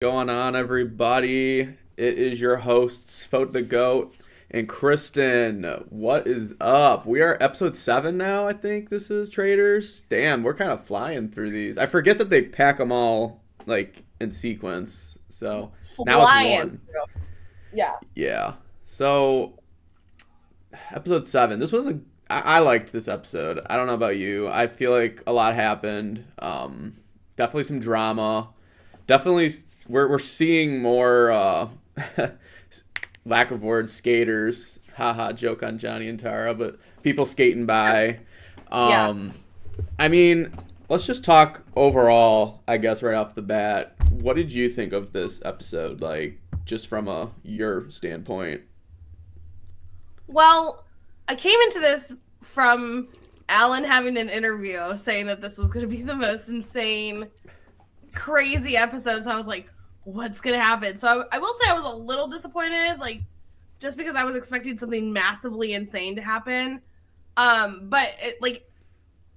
Going on, everybody? It is your hosts, Foate the Goat and Kristin. What is up? We are episode 7 now, I think this is, Traitors. Damn, we're kind of flying through these. I forget that they pack them all, like, in sequence. So, now it's Flying. one. Yeah. Yeah. So, episode 7. I liked this episode. I don't know about you. I feel like a lot happened. Definitely some drama. Definitely we're seeing more lack of words skaters, haha, joke on Johnny and Tara, but people skating by. Yeah. um I mean, let's just talk overall, I guess, right off the bat. What did you think of this episode, like, just from a your standpoint? Well, I came into this from Alan having an interview saying that this was going to be the most insane, crazy episode. So I was like, what's going to happen? So I will say I was a little disappointed, like, just because I was expecting something massively insane to happen. But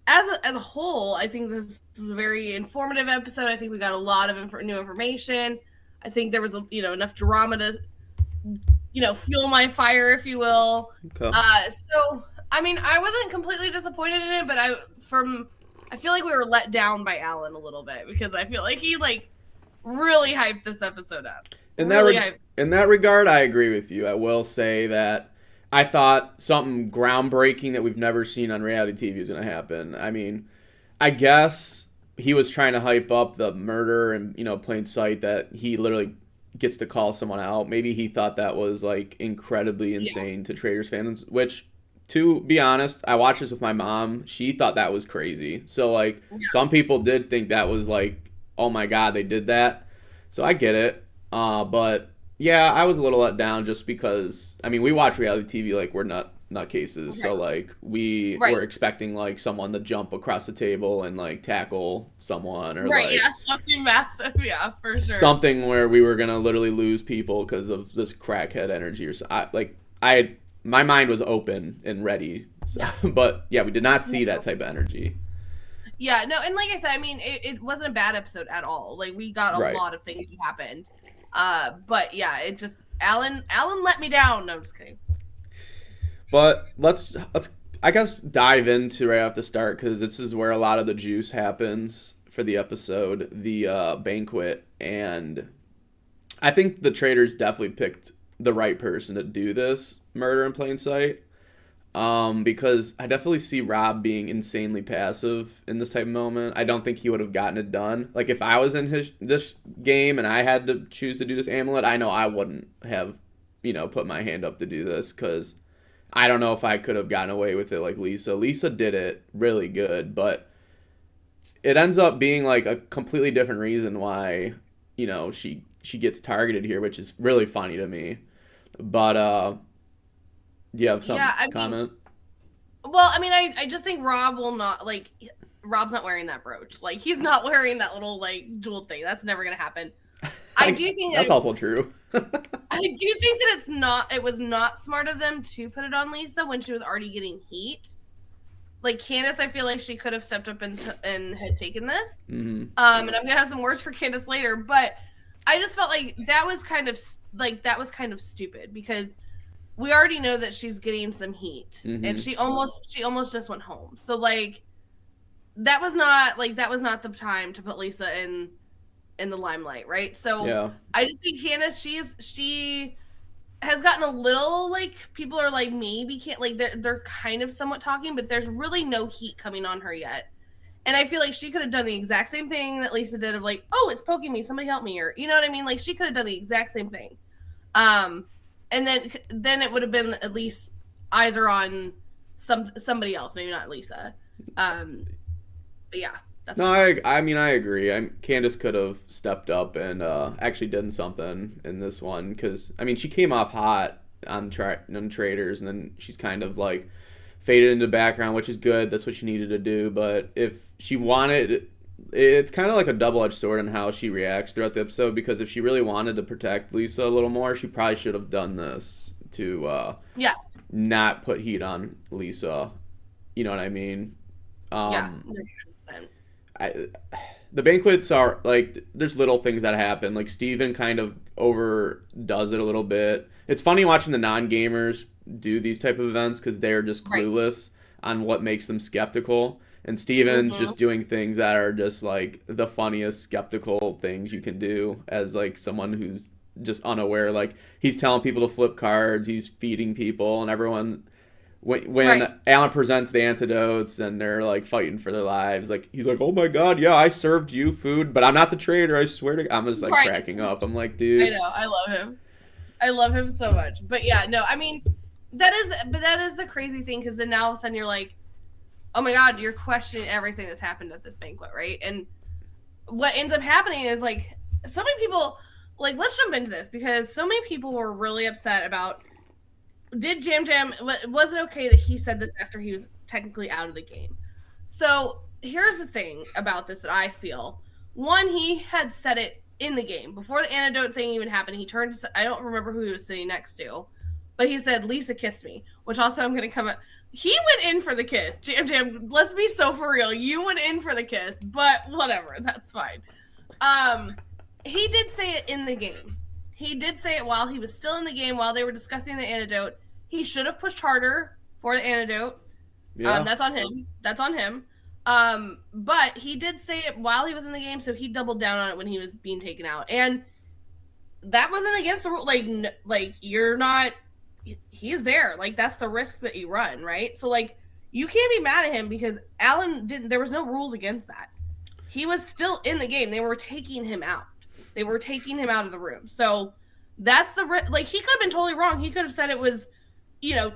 as a whole, I think this is a very informative episode. I think we got a lot of new information. I think there was enough drama to fuel my fire, if you will. Okay. So I mean, I wasn't completely disappointed in it, but I feel like we were let down by Alan a little bit because I feel like he really hyped this episode up. In that Really hyped. in that regard, I agree with you. I will say that I thought something groundbreaking that we've never seen on reality TV was going to happen. I mean, I guess he was trying to hype up the murder and, plain sight that he literally gets to call someone out. Maybe he thought that was, like, incredibly Yeah. insane to Traitors fans, which, to be honest, I watched this with my mom. She thought that was crazy. So, like, Yeah. some people did think that was like, oh my god, they did that. So I get it. But yeah, I was a little let down just because, I mean, we watch reality TV like we're nutcases. So, Right. like, we Right. were expecting, like, someone to jump across the table and, like, tackle someone, or, Right. like, Yeah. Something massive. Yeah, for sure. something where we were gonna literally lose people because of this crackhead energy, or so. My mind was open and ready. So, Yeah. but yeah, we did not see that type of energy. Yeah, no, and like I said, I mean, it wasn't a bad episode at all. Like we got a Right. lot of things that happened. But yeah, it just Alan let me down. No, I'm just kidding. But let's I guess dive into right off the start, because this is where a lot of the juice happens for the episode, the banquet. And I think the traders definitely picked the right person to do this murder in plain sight. Because I definitely see Rob being insanely passive in this type of moment. I don't think he would have gotten it done. Like, if I was in this game and I had to choose to do this amulet, I know I wouldn't have, put my hand up to do this, because I don't know if I could have gotten away with it like Lisa. Lisa did it really good, but it ends up being like a completely different reason why, she gets targeted here, which is really funny to me. But do you have some Yeah, I mean, comment? well, I mean, I just think Rob will not Rob's not wearing that brooch. Like he's not wearing that little jewel thing. That's never gonna happen. I do think That's that also true. I do think that it was not smart of them to put it on Lisa when she was already getting heat. Like Candace, I feel like she could have stepped up and had taken this. Hmm. And I'm gonna have some words for Candace later, but I just felt like that was kind of stupid because we already know that she's getting some heat, and Hmm. she almost just went home. So that was not the time to put Lisa in the limelight, right? So Yeah. I just think Candace, she has gotten a little people are like maybe can't they're kind of somewhat talking, but there's really no heat coming on her yet. And I feel like she could have done the exact same thing that Lisa did of oh, it's poking me, somebody help me, or you know what I mean? Like she could have done the exact same thing. Um, and then it would have been at least eyes are on somebody else, maybe not Lisa. Um, but yeah, that's No, my thought. I mean, I agree. Candace could have stepped up and actually done something in this one, because I mean, she came off hot on Traders, and then she's kind of like faded into the background, which is good. That's what she needed to do. But if she wanted, it's kind of like a double-edged sword in how she reacts throughout the episode, because if she really wanted to protect Lisa a little more, she probably should have done this to Yeah, not put heat on Lisa. You know what I mean? yeah. Um, I, the banquets are like there's little things that happen. Like Steven kind of overdoes it a little bit. It's funny watching the non-gamers do these type of events because they're just Right. clueless on what makes them skeptical. And Steven's Mm-hmm. just doing things that are just like the funniest skeptical things you can do as like someone who's just unaware. Like he's telling people to flip cards, he's feeding people, and everyone Right. when Alan presents the antidotes and they're like fighting for their lives, like he's like, "Oh my god, yeah, I served you food, but I'm not the traitor. I swear to." I'm just like Right. cracking up. I'm like, I dude, know. I love him. I love him so much. But yeah, no, I mean, that is the crazy thing because then now all of a sudden you're like, oh my god, you're questioning everything that's happened at this banquet, right? And what ends up happening is like so many people, like let's jump into this because so many people were really upset about did Jam Jam was it okay that he said this after he was technically out of the game? So here's the thing about this that I feel. One, he had said it in the game before the antidote thing even happened. He turned. I don't remember who he was sitting next to, but he said, "Lisa kissed me," which also I'm going to come up. He went in for the kiss. Jam Jam, let's be so for real. You went in for the kiss, but whatever, that's fine. Um, he did say it in the game. He did say it while he was still in the game, while they were discussing the antidote. He should have pushed harder for the antidote. yeah, That's on him. That's on him. But he did say it while he was in the game, so he doubled down on it when he was being taken out, and that wasn't against the rule. Like you're not. He's there. Like that's the risk that you run, right? So like you can't be mad at him because Alan didn't. There was no rules against that. He was still in the game. They were taking him out. They were taking him out of the room. So that's the like he could have been totally wrong. He could have said it was, you know,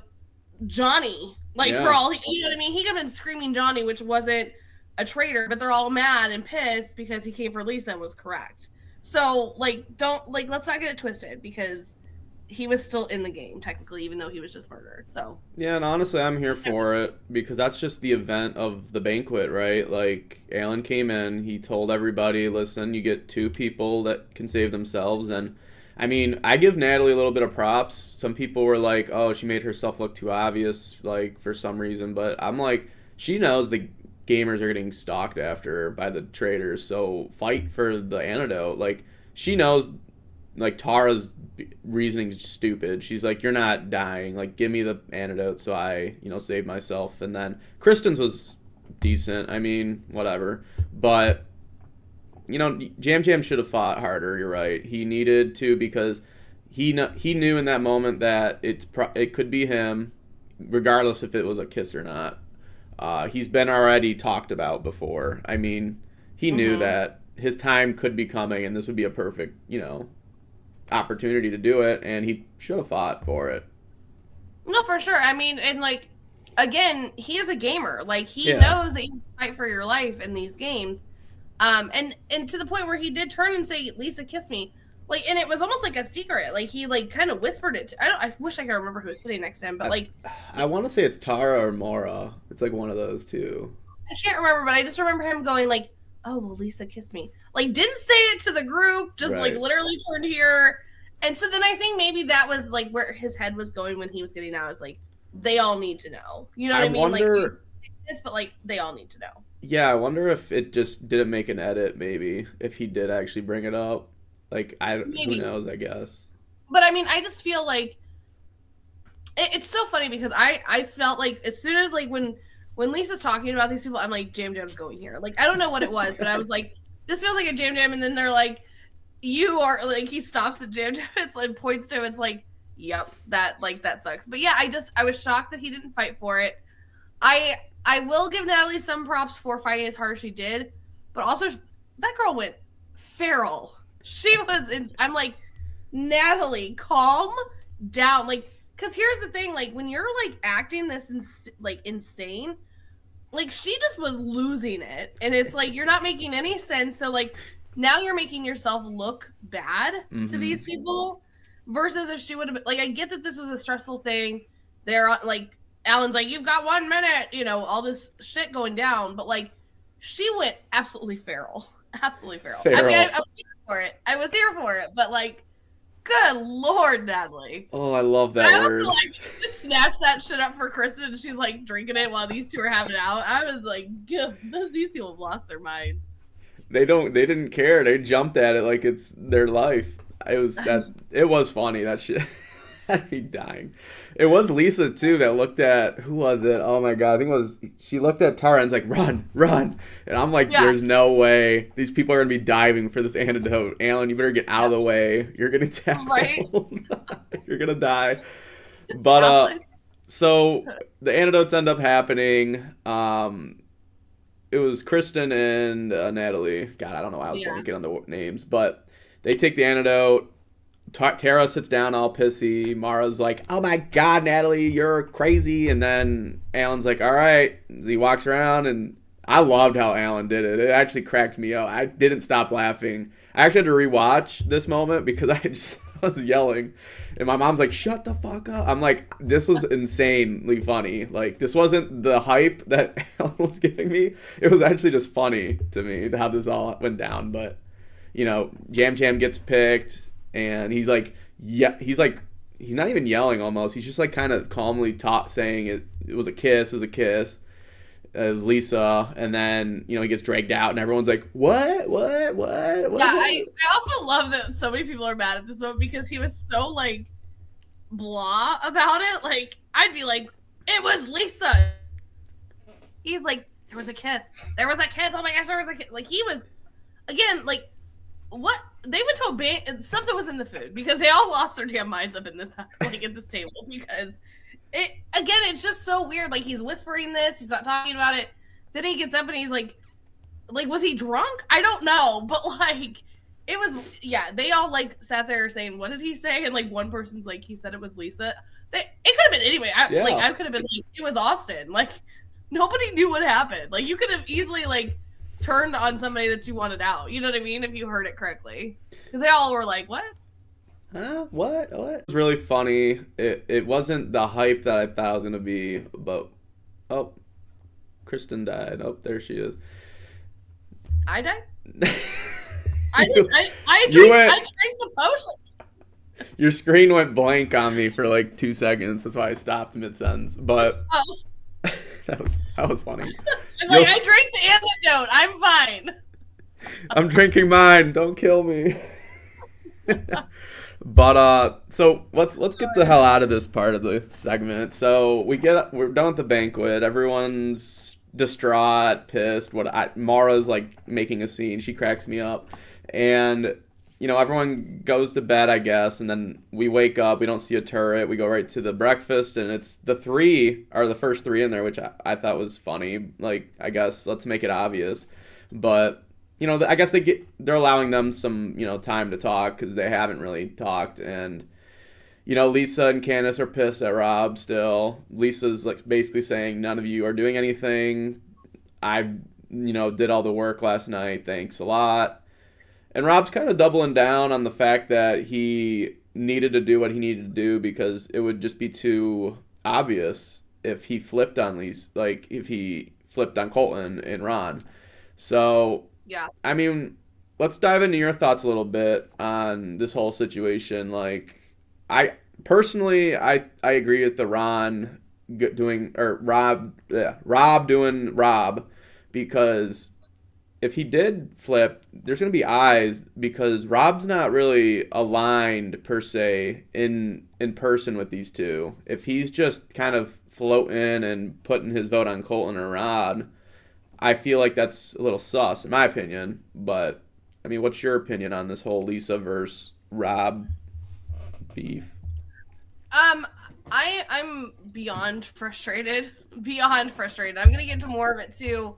Johnny. Like yeah. for all you know what I mean. He could have been screaming Johnny, which wasn't a traitor, but they're all mad and pissed because he came for Lisa and was correct. So like don't like let's not get it twisted because he was still in the game technically, even though he was just murdered. So Yeah, and honestly, I'm here for it because that's just the event of the banquet, right? Like, Alan came in, he told everybody, listen, you get two people that can save themselves. And I mean, I give Natalie a little bit of props. Some people were like, oh, she made herself look too obvious, like, for some reason. But I'm like, she knows the gamers are getting stalked after by the traders. So fight for the antidote. Like, she knows like Tara's reasoning's stupid. She's like, "You're not dying. Like, give me the antidote so I, save myself." And then Kristen's was decent. I mean, whatever. But Jam Jam should have fought harder. You're right. He needed to because he knew in that moment that it could be him, regardless if it was a kiss or not. He's been already talked about before. I mean, he knew mm-hmm. that his time could be coming, and this would be a perfect, opportunity to do it, and he should have fought for it. No, for sure. I mean, and like again, he is a gamer. Like he Yeah. knows that you fight for your life in these games. And to the point where he did turn and say, "Lisa, kiss me." Like, and it was almost like a secret. Like he like kind of whispered it. I wish I could remember who was sitting next to him, but like I want to say it's Tara or Mora. It's like one of those two. I can't remember. But I just remember him going like, "Oh, well, Lisa kissed me." Like didn't say it to the group. Just like Right. literally turned here. And so then I think maybe that was like where his head was going when he was getting out. Is like they all need to know. You know what I I mean? Like wonder. this, but like they all need to know. Yeah, I wonder if it just didn't make an edit. Maybe if he did actually bring it up. Like who Maybe. knows? I guess. But I mean, I just feel like it's so funny because I felt like as soon as like when Lisa's talking about these people, I'm like Jam Jam's going here. Like I don't know what it was, but I was like, this feels like a Jam Jam, and then they're like, you are like he stops at Jam Jam. It's like points to him. It's like, yep, that sucks. But yeah, I was shocked that he didn't fight for it. I will give Natalie some props for fighting as hard as she did, but also that girl went feral. She was in, I'm like, Natalie, calm down. Like, because here's the thing, like when you're like acting this like insane, like she just was losing it, and it's like you're not making any sense. So like now you're making yourself look bad to Mm-hmm. these people, versus if she would have been like, I get that this was a stressful thing. They're like Alan's like, you've got 1 minute, all this shit going down, but like she went absolutely feral, absolutely feral. I mean, Feral. I was here for it. I was here for it, but like Good Lord, Natalie. Oh, I love I that also word. like just snatched that shit up for Kristen and she's like drinking it while these two are having it out. I was like, these people have lost their minds. They didn't care. They jumped at it like it's their life. It was funny, that shit. I'd be dying. It was Lisa too that looked at, who was it? Oh my god, I think it was, she looked at Tara and was like, run, run. And I'm like, Yeah. there's no way these people are gonna be diving for this antidote. Alan, you better get out of the way. You're gonna tackled. Right. You're gonna die. But so the antidotes end up happening. It was Kristen and Natalie. God, I don't know why I was blanking on the names, but they take the antidote. Tara sits down all pissy. Mara's like, oh my god, Natalie, you're crazy. And then Alan's like, all right. He walks around, and I loved how Alan did it. It actually cracked me up. I didn't stop laughing. I actually had to rewatch this moment because I was yelling. And my mom's like, shut the fuck up. I'm like, this was insanely funny. Like, this wasn't the hype that Alan was giving me. It was actually just funny to me how this all went down. But, Jam Jam gets picked. And he's like, he's not even yelling almost. He's just like kind of calmly saying it was a kiss. It was a kiss. It was Lisa. And then, he gets dragged out and everyone's like, what? Yeah, I also love that so many people are mad at this moment because he was so like blah about it. Like, I'd be like, it was Lisa. He's like, there was a kiss. There was a kiss. Oh my gosh, there was a kiss. Like, he was, again, like, what they went to a band, something was in the food because they all lost their damn minds up in this like at this table because it's just so weird. Like, he's whispering this, he's not talking about it. Then he gets up and he's like was he drunk? I don't know, but like it was they all like sat there saying, what did he say? And like one person's like, he said it was Lisa. It could have been anyway. I could have been like, it was Austin. Like, nobody knew what happened. Like, you could have easily like turned on somebody that you wanted out. You know what I mean? If you heard it correctly. Because they all were like, what? Huh? What? It was really funny. It wasn't the hype that I thought it was going to be, but, Kristen died. Oh, there she is. I died? I drank the potion. Your screen went blank on me for like 2 seconds. That's why I stopped mid-sentence. But that was funny. I'm like, I drank the antidote. I'm fine. I'm drinking mine. Don't kill me. But so let's get the hell out of this part of the segment. So we're done with the banquet. Everyone's distraught, pissed. Mara's like making a scene. She cracks me up, and everyone goes to bed, I guess, and then we wake up. We don't see a turret. We go right to the breakfast, and it's the first three in there, which I thought was funny. Like, I guess let's make it obvious, but I guess they're allowing them some time to talk because they haven't really talked, and Lisa and Candace are pissed at Rob still. Lisa's like basically saying, none of you are doing anything. I did all the work last night. Thanks a lot. And Rob's kind of doubling down on the fact that he needed to do what he needed to do because it would just be too obvious if he flipped on Lisa, like if he flipped on Colton and Ron. So, yeah. I mean, let's dive into your thoughts a little bit on this whole situation. Like, I personally agree with the Rob doing Rob, because if he did flip, there's going to be eyes because Rob's not really aligned per se in person with these two. If he's just kind of floating and putting his vote on Colton or Rob, I feel like that's a little sus in my opinion. But I mean, what's your opinion on this whole Lisa versus Rob beef? I'm beyond frustrated. I'm gonna get to more of it too.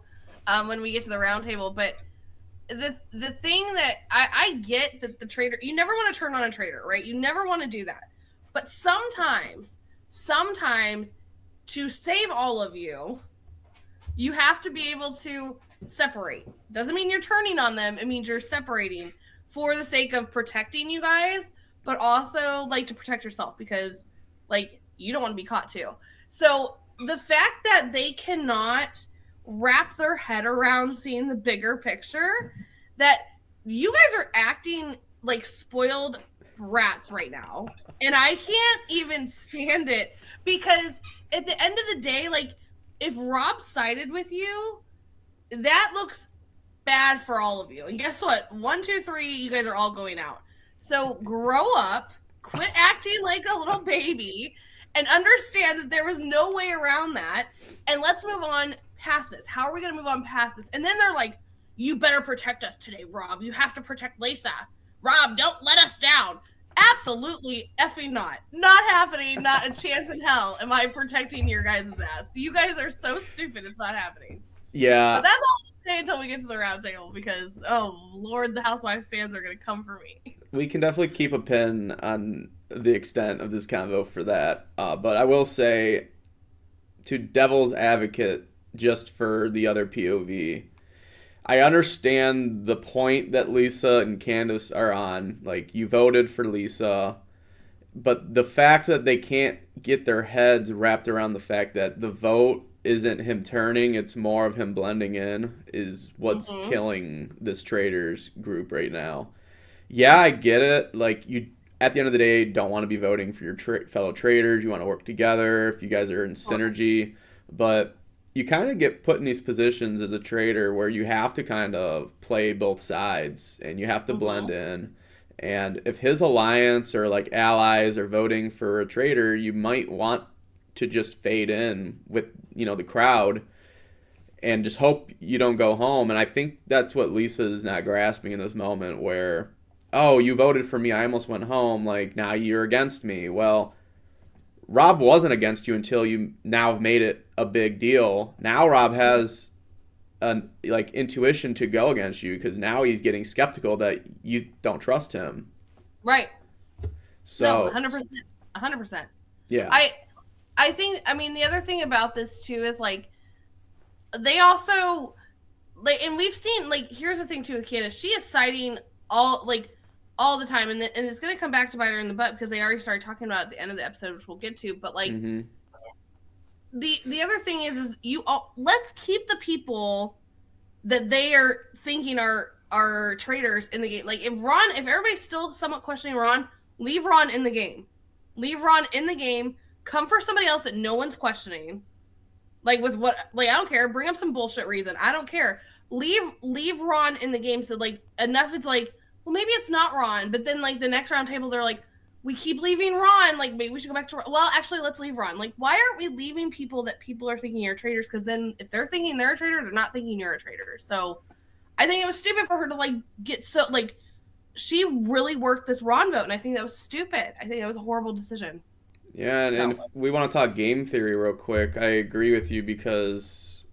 When we get to the round table, but the thing that I get that the traitor, you never want to turn on a traitor, right? You never want to do that. But sometimes to save all of you, you have to be able to separate. Doesn't mean you're turning on them. It means you're separating for the sake of protecting you guys, but also like to protect yourself because like you don't want to be caught too. So the fact that they cannot wrap their head around seeing the bigger picture, that you guys are acting like spoiled rats right now, and I can't even stand it because at the end of the day, like, if Rob sided with you, that looks bad for all of you. And guess what? 1, 2, 3, you guys are all going out. So grow up, quit acting like a little baby, and understand that there was no way around that. And let's move on past this. How are we going to move on past this? And then they're like, you better protect us today, Rob. You have to protect Lisa. Rob, don't let us down. Absolutely effing not. Not happening. Not a chance in hell am I protecting your guys' ass. You guys are so stupid. It's not happening. Yeah. But that's all I'll say until we get to the round table because, oh, Lord, the Housewives fans are going to come for me. We can definitely keep a pin on the extent of this convo for that. But I will say, to devil's advocate, just for the other POV, I understand the point that Lisa and Candace are on. Like, you voted for Lisa, but the fact that they can't get their heads wrapped around the fact that the vote isn't him turning, it's more of him blending in, is what's killing this Traitors group right now. Yeah, I get it. Like, you, at the end of the day, don't want to be voting for your fellow Traitors. You want to work together if you guys are in synergy. But you kind of get put in these positions as a traitor where you have to kind of play both sides and you have to blend in. And if his alliance or like allies are voting for a traitor, you might want to just fade in with, you know, the crowd and just hope you don't go home. And I think that's what Lisa's not grasping in this moment where, oh, you voted for me, I almost went home, like now you're against me. Well, Rob wasn't against you until you now have made it a big deal. Now Rob has an like intuition to go against you because now he's getting skeptical that you don't trust him. Right. So no, 100%. 100%. Yeah. I think, I mean, the other thing about this too is like they also like, and we've seen like, here's the thing too with Candace, she is citing all the time, and it's going to come back to bite her in the butt because they already started talking about it at the end of the episode, which we'll get to. But like, the other thing is you all, let's keep the people that they are thinking are traitors in the game. Like if everybody's still somewhat questioning Ron, leave Ron in the game. Leave Ron in the game. Come for somebody else that no one's questioning. Like with what? Like I don't care. Bring up some bullshit reason. I don't care. Leave Ron in the game. So like enough. It's like, well, maybe it's not Ron, but then like the next round table, they're like, we keep leaving Ron. Like maybe we should go back to Ron. Well, actually, let's leave Ron. Like, why aren't we leaving people that people are thinking are traitors? Because then if they're thinking they're a traitor, they're not thinking you're a traitor. So I think it was stupid for her to like get so like she really worked this Ron vote, and I think that was stupid. I think that was a horrible decision. Yeah, and if we want to talk game theory real quick, I agree with you because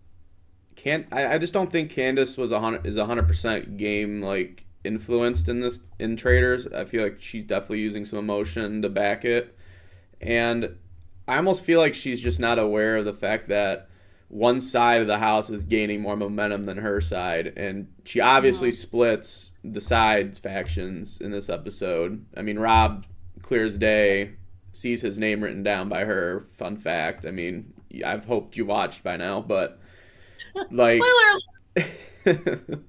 I just don't think Candace is 100% game like influenced in Traitors. I feel like she's definitely using some emotion to back it, and I almost feel like she's just not aware of the fact that one side of the house is gaining more momentum than her side, and she obviously splits the sides factions in this episode. I mean, Rob, clear as day, sees his name written down by her. Fun fact. I mean, I've hoped you watched by now, but like spoiler.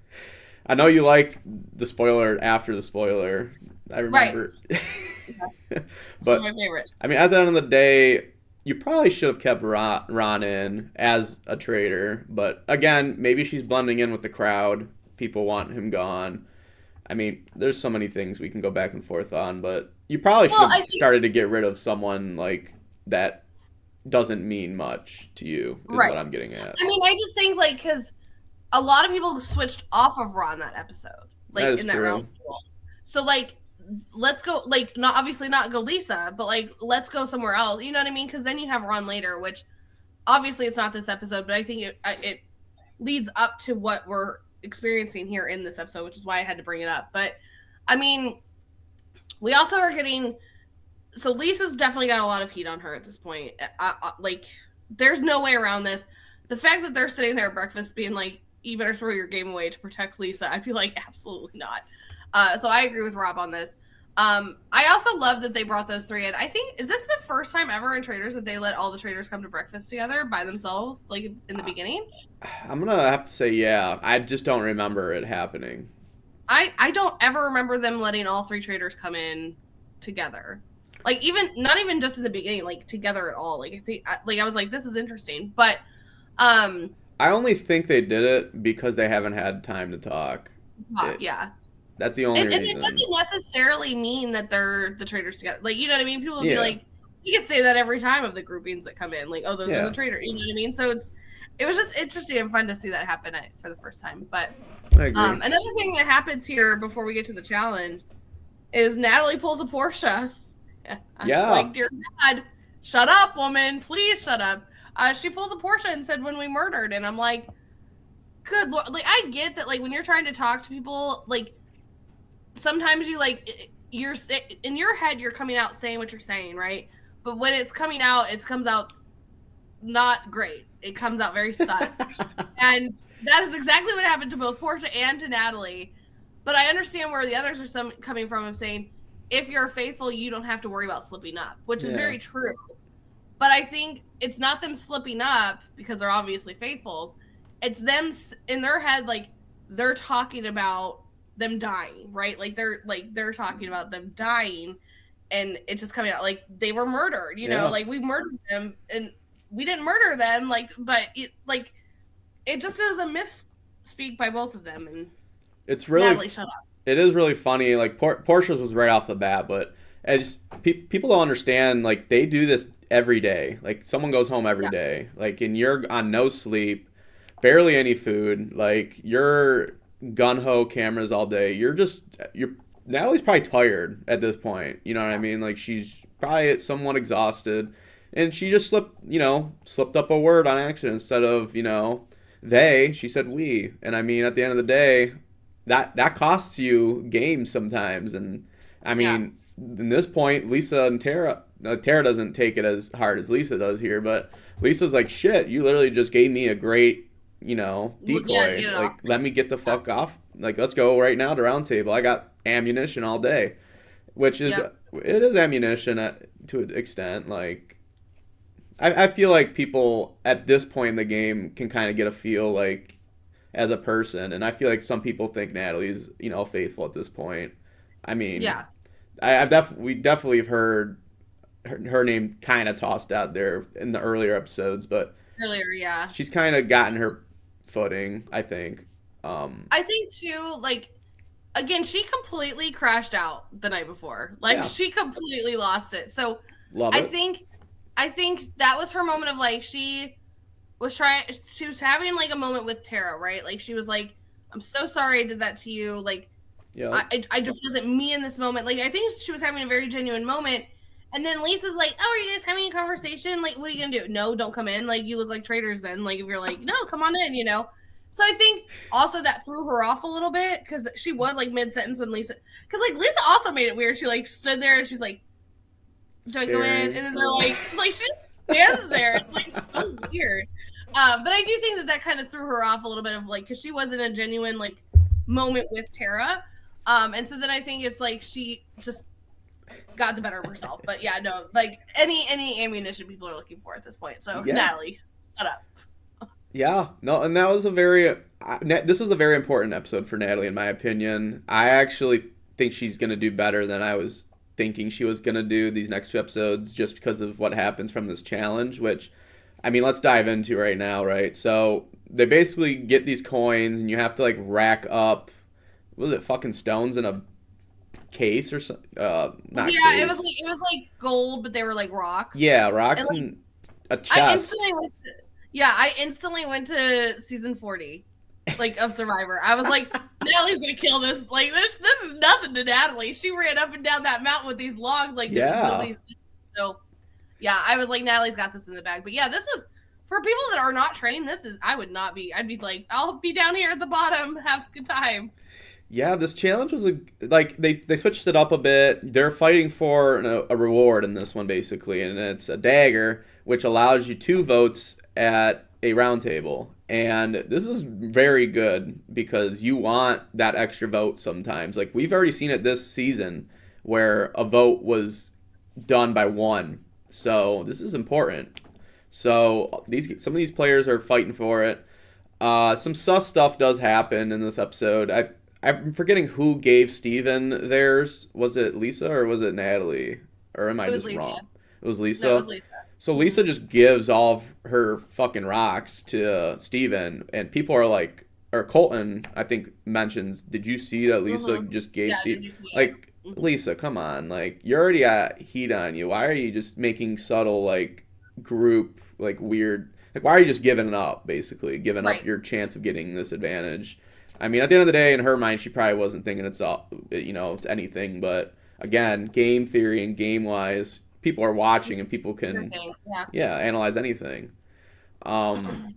I know you like the spoiler after the spoiler. I remember. Right. But my favorite. I mean, at the end of the day, you probably should have kept Ron in as a traitor. But again, maybe she's blending in with the crowd. People want him gone. I mean, there's so many things we can go back and forth on, but you probably should have started to get rid of someone like that doesn't mean much to you, is what I'm getting at. I mean, I just think, like, because a lot of people switched off of Ron that episode. Like, that is in that true. round. So, like, let's go, like, not obviously not go Lisa, but, like, let's go somewhere else. You know what I mean? Because then you have Ron later, which obviously it's not this episode, but I think it leads up to what we're experiencing here in this episode, which is why I had to bring it up. But I mean, we also are getting, so Lisa's definitely got a lot of heat on her at this point. Like, there's no way around this. The fact that they're sitting there at breakfast being like, you better throw your game away to protect Lisa, I'd be like, absolutely not. So I agree with Rob on this. I also love that they brought those three in. I think, is this the first time ever in Traitors that they let all the Traitors come to breakfast together by themselves, like in the beginning? I'm going to have to say, yeah. I just don't remember it happening. I don't ever remember them letting all three Traitors come in together. Like even not even just in the beginning, like together at all. Like I was like, this is interesting, but I only think they did it because they haven't had time to talk. Yeah, that's the only reason. And it doesn't necessarily mean that they're the traitors together. Like, you know what I mean? People would be Yeah. like, you could say that every time of the groupings that come in, like, oh, those are the traitors. You know what I mean? So it was just interesting and fun to see that happen for the first time. But I agree. Another thing that happens here before we get to the challenge is Natalie pulls a Portia. Yeah. Like, dear God, shut up, woman. Please shut up. She pulls a Portia and said, when we murdered. And I'm like, good Lord. Like, I get that, like, when you're trying to talk to people, like, sometimes you, like, you're in your head, you're coming out saying what you're saying, right? But when it's coming out, it comes out not great. It comes out very sus. And that is exactly what happened to both Portia and to Natalie. But I understand where the others are coming from of saying, if you're faithful, you don't have to worry about slipping up, which is very true. But I think it's not them slipping up because they're obviously faithfuls. It's them in their head, like, they're talking about them dying, right? Like they're talking about them dying, and it's just coming out like they were murdered, you know, like we murdered them and we didn't murder them, like, but it just is a misspeak by both of them. And it's really Natalie, shut up. It is really funny. Like Portia's was right off the bat, but as people don't understand, like they do this every day. Like someone goes home every day, like, and you're on no sleep, barely any food, like you're gun-ho cameras all day. You're Natalie's probably tired at this point, you know what I mean? Like she's probably somewhat exhausted, and she just slipped up a word on accident. Instead of she said we. And I mean, at the end of the day, that costs you games sometimes. And I mean, in this point, Lisa and Tara doesn't take it as hard as Lisa does here, but Lisa's like, shit, you literally just gave me a great decoy. Like, let me get the fuck off. Like, let's go right now to round table. I got ammunition all day, which is it is ammunition to an extent. Like, I feel like people at this point in the game can kind of get a feel like as a person, and I feel like some people think Natalie's faithful at this point. I mean, we definitely have heard her name kind of tossed out there in the earlier episodes, but she's kind of gotten her footing, I think. I think too, like, again, she completely crashed out the night before. Like, she completely lost it. So I think that was her moment of, like, she was having like a moment with Tara, right? Like, she was like, I'm so sorry I did that to you. Like, I just wasn't me in this moment. Like, I think she was having a very genuine moment. And then Lisa's like, oh, are you guys having a conversation? Like, what are you going to do? No, don't come in. Like, you look like traitors then. Like, if you're like, no, come on in, So I think also that threw her off a little bit because she was like mid-sentence when Lisa... Because, like, Lisa also made it weird. She, like, stood there and she's like, do I go in? And then they're like she just stands there. It's, like, so weird. But I do think that kind of threw her off a little bit of, like, because she wasn't a genuine, like, moment with Tara. And so then I think it's, like, she just got the better of herself. But yeah, no, like any ammunition people are looking for at this point. So Natalie, shut up. Yeah, no, and that was this was a very important episode for Natalie, in my opinion. I actually think she's gonna do better than I was thinking she was gonna do these next two episodes, just because of what happens from this challenge. Which, I mean, let's dive into right now, right? So they basically get these coins, and you have to like rack up, what was it, fucking stones in a case or something? Not case. It was like gold, but they were like rocks. Yeah, rocks and a chest. I instantly went to season 40, like, of Survivor. I was like, Natalie's gonna kill this. Like, this is nothing to Natalie. She ran up and down that mountain with these logs, like, nobody's. So, yeah, I was like, Natalie's got this in the bag. But yeah, this was for people that are not trained. I'd be like, I'll be down here at the bottom, have a good time. Yeah, this challenge was they switched it up a bit. They're fighting for a reward in this one, basically, and it's a dagger, which allows you 2 votes at a round table. And this is very good because you want that extra vote sometimes. Like, we've already seen it this season where a vote was done by 1. So this is important. So some of these players are fighting for it. Some sus stuff does happen in this episode. I'm forgetting who gave Steven theirs. Was it Lisa or was it Natalie? Or am I It was just Lisa. wrong? It was No, it was Lisa. Lisa. So Hmm. Lisa just gives all of her fucking rocks to Steven, and people are like, or Colton, I think, mentions, did you see that Lisa Hmm. just gave Yeah, did Steve? you see it? Like, Hmm. Lisa, come on. Like, you already got heat on you. Why are you just making subtle, like, group, like, weird. Like, why are you just giving it up, basically? Giving up Right. your chance of getting this advantage? I mean, at the end of the day, in her mind, she probably wasn't thinking it's all, it's anything. But again, game theory and game wise, people are watching and people Your can, thing. Yeah. yeah, analyze anything. Um,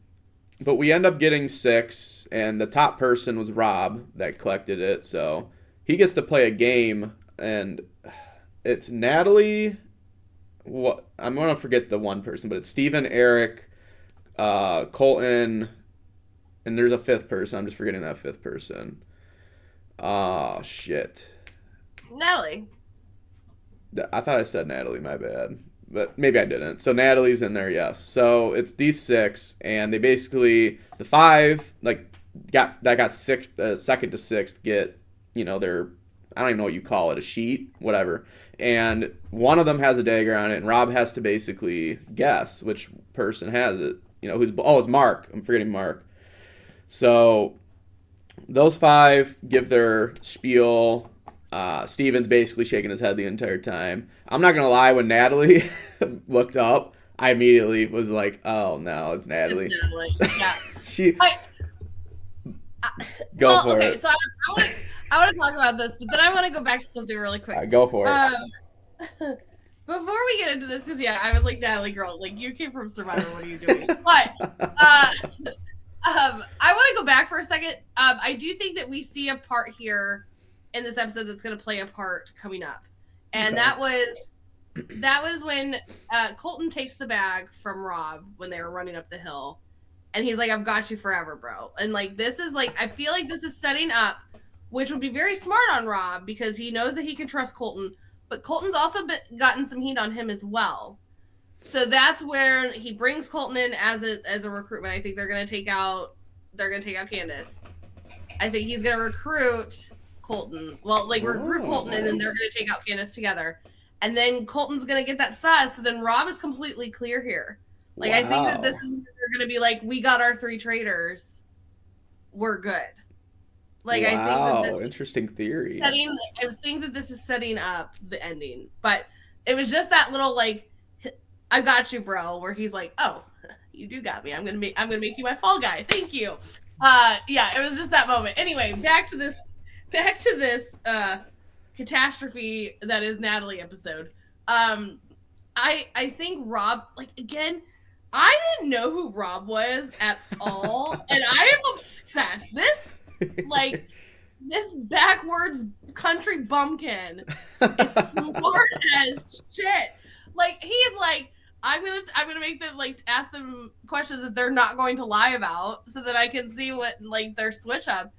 but we end up getting six, and the top person was Rob that collected it. So he gets to play a game, and it's Natalie. What I'm gonna forget the one person, but it's Steven, Eric, Colton, and there's a fifth person. I'm just forgetting that fifth person. Oh shit. Natalie. I thought I said Natalie. My bad, but maybe I didn't. So Natalie's in there, yes. So it's these six, and they basically the five like got sixth, second to sixth get their I don't even know what you call it, a sheet, whatever. And one of them has a dagger on it, and Rob has to basically guess which person has it. Who's it's Mark. I'm forgetting Mark. So those five give their spiel. Steven's basically shaking his head the entire time. I'm not gonna lie, when Natalie looked up, I immediately was like, "Oh no, it's It's Natalie." Natalie. Yeah. She I, go well, for okay. it. So I want to talk about this, but then I want to go back to something really quick. Go for it. Um, before we get into this, because yeah, I was like Natalie, girl, like you came from Survivor. What are you doing? But uh, I want to go back for a second. I do think that we see a part here in this episode that's going to play a part coming up, and Okay. that was when Colton takes the bag from Rob when they were running up the hill, and he's like, "I've got you forever, bro." And like this is like I feel like this is setting up, which would be very smart on Rob because he knows that he can trust Colton, but Colton's also gotten some heat on him as well. So that's where he brings Colton in as a recruitment. I think they're gonna take out Candace. I think he's gonna recruit Colton. Well, like recruit Colton, and then Oh. they're gonna take out Candace together. And then Colton's gonna get that sus. So then Rob is completely clear here. Like I think that this Wow. is where they're gonna be like, we got our three traitors. We're good. Like I think that this Wow. Interesting theory. setting. I think that this is setting up the ending. But it was just that little like, I got you, bro. Where he's like, oh, you do got me. I'm gonna make you my fall guy. Thank you. Yeah, it was just that moment. Anyway, back to this catastrophe that is Natalie episode. I think Rob, like again, I didn't know who Rob was at all, and I am obsessed. Like this backwards country bumpkin is smart as shit. Like he's like, I'm gonna make them like ask them questions that they're not going to lie about, so that I can see what like their switch up.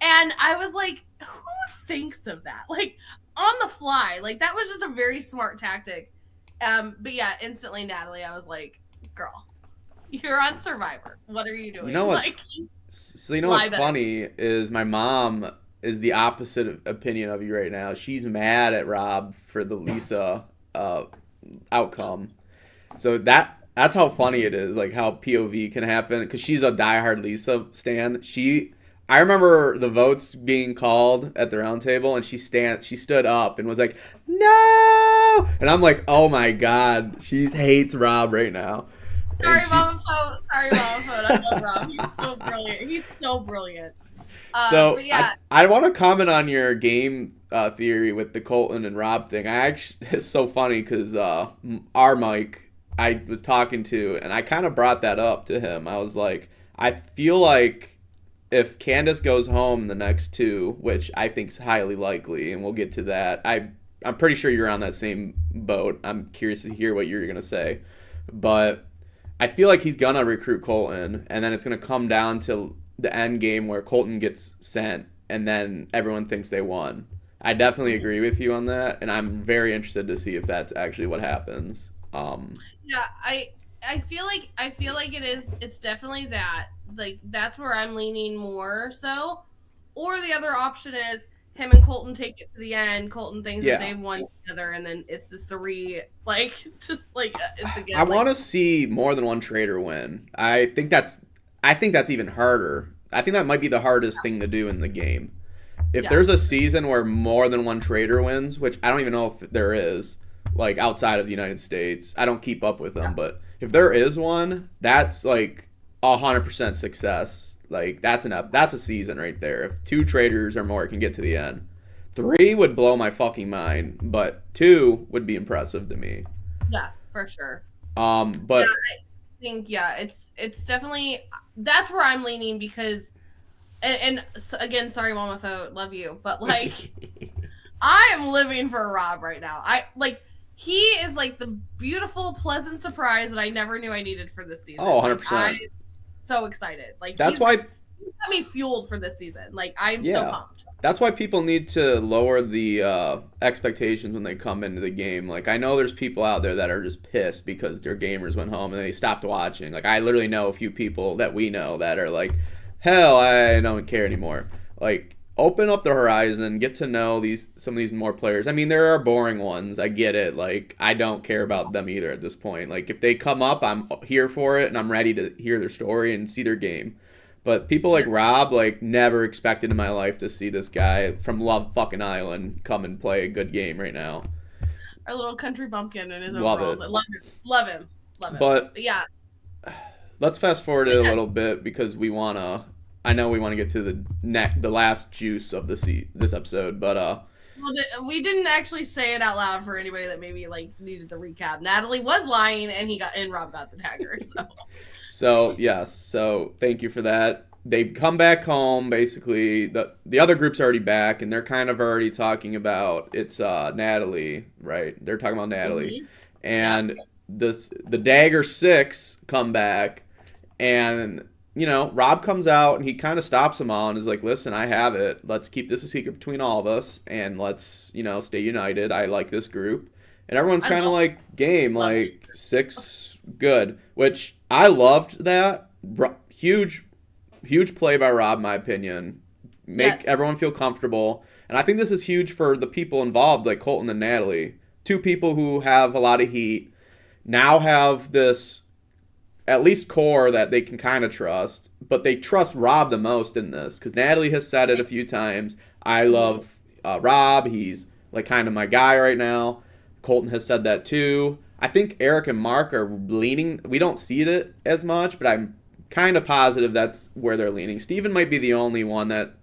And I was like, who thinks of that? Like on the fly. Like that was just a very smart tactic. But yeah, instantly Natalie, I was like, girl, you're on Survivor. What are you You doing? know what's Like so you know what's lie better. funny is my mom is the opposite opinion of you right now. She's mad at Rob for the Lisa uh, outcome. So that's how funny it is, like how POV can happen. Because she's a diehard Lisa stan. I remember the votes being called at the round table, and she stood up and was like, "No!" And I'm like, "Oh my god, she hates Rob right now." And Sorry, she, Mama Phone. Sorry, Mama Phone. I love Rob. He's so brilliant. He's so brilliant. so But I yeah, I want to comment on your game theory with the Colton and Rob thing. I actually it's so funny because our Mike I was talking to, and I kind of brought that up to him. I was like, I feel like if Candace goes home the next two, which I think is highly likely, and we'll get to that. I'm pretty sure you're on that same boat. I'm curious to hear what you're gonna say, but I feel like he's gonna recruit Colton, and then it's gonna come down to the end game where Colton gets sent, and then everyone thinks they won. I definitely agree with you on that, and I'm very interested to see if that's actually what happens. yeah. I feel like it's definitely that. Like that's where I'm leaning more so. or the other option is him and Colton take it to the end. Colton thinks that Yeah. they've won together, and then it's the Sari, like, just like it's again. I like, want to see more than one traitor win. I think that's even harder. I think that might be the hardest thing to do in the game. If Yeah. there's a season where more than one traitor wins, which I don't even know if there is, like outside of the United States, I don't keep up with them, but if there is one, that's like 100% success. Like that's a season right there. If two traitors or more can get to the end, three would blow my fucking mind, but two would be impressive to me. Yeah, for sure. But Think it's definitely that's where I'm leaning because and again, sorry Mama Foate, love you, but like I am living for Rob right now. I like he is like the beautiful pleasant surprise that I never knew I needed for this season. Oh, 100%. I'm so excited. Like that's why he's got me fueled for this season. Like I'm so yeah. pumped. That's why people need to lower the expectations when they come into the game. Like, I know there's people out there that are just pissed because their gamers went home and they stopped watching. Like, I literally know a few people that we know that are like, hell, I don't care anymore. Like, open up the horizon, get to know some of these more players. I mean, there are boring ones. I get it. Like, I don't care about them either at this point. Like, if they come up, I'm here for it and I'm ready to hear their story and see their game. But people like Rob, like, never expected in my life to see this guy from Love fucking Island come and play a good game right now. Our little country bumpkin in his Love overalls. it. I love him. Love him. Love him. But yeah. Let's fast forward it a little bit because I know we want to get to the last juice of this episode, but well, we didn't actually say it out loud for anybody that maybe like needed the recap. Natalie was lying, and Rob got the dagger. So yes, so thank you for that. They come back home. Basically, the other group's already back, and they're kind of already talking about it's Natalie, right? They're talking about Natalie, and the Dagger 6 come back, and Rob comes out and he kind of stops them all and is like, "Listen, I have it. Let's keep this a secret between all of us, and let's stay united. I like this group." And everyone's kind of like, game, like, 6, good. Which, I loved that. Huge play by Rob, in my opinion. Make everyone feel comfortable. And I think this is huge for the people involved, like Colton and Natalie. Two people who have a lot of heat, now have this, at least core that they can kind of trust. But they trust Rob the most in this. Because Natalie has said it a few times. I love Rob. He's, like, kind of my guy right now. Colton has said that too. I think Eric and Mark are leaning. We don't see it as much, but I'm kind of positive that's where they're leaning. Steven might be the only one that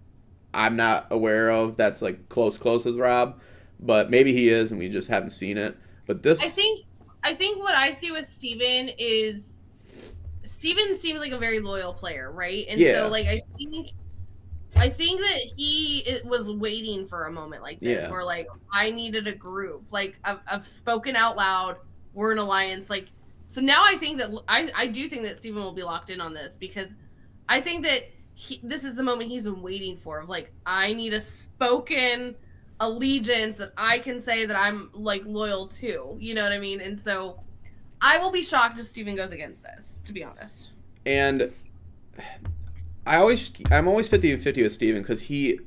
I'm not aware of that's like close with Rob, but maybe he is and we just haven't seen it. But this, I think what I see with Steven is Steven seems like a very loyal player, right? And so like I think that he was waiting for a moment like this where like I needed a group. Like I've spoken out loud. We're an alliance. Like so now I think that I do think that Steven will be locked in on this because I think that this is the moment he's been waiting for of like I need a spoken allegiance that I can say that I'm like loyal to. You know what I mean? And so I will be shocked if Steven goes against this, to be honest. And I'm always 50-50 with Steven because he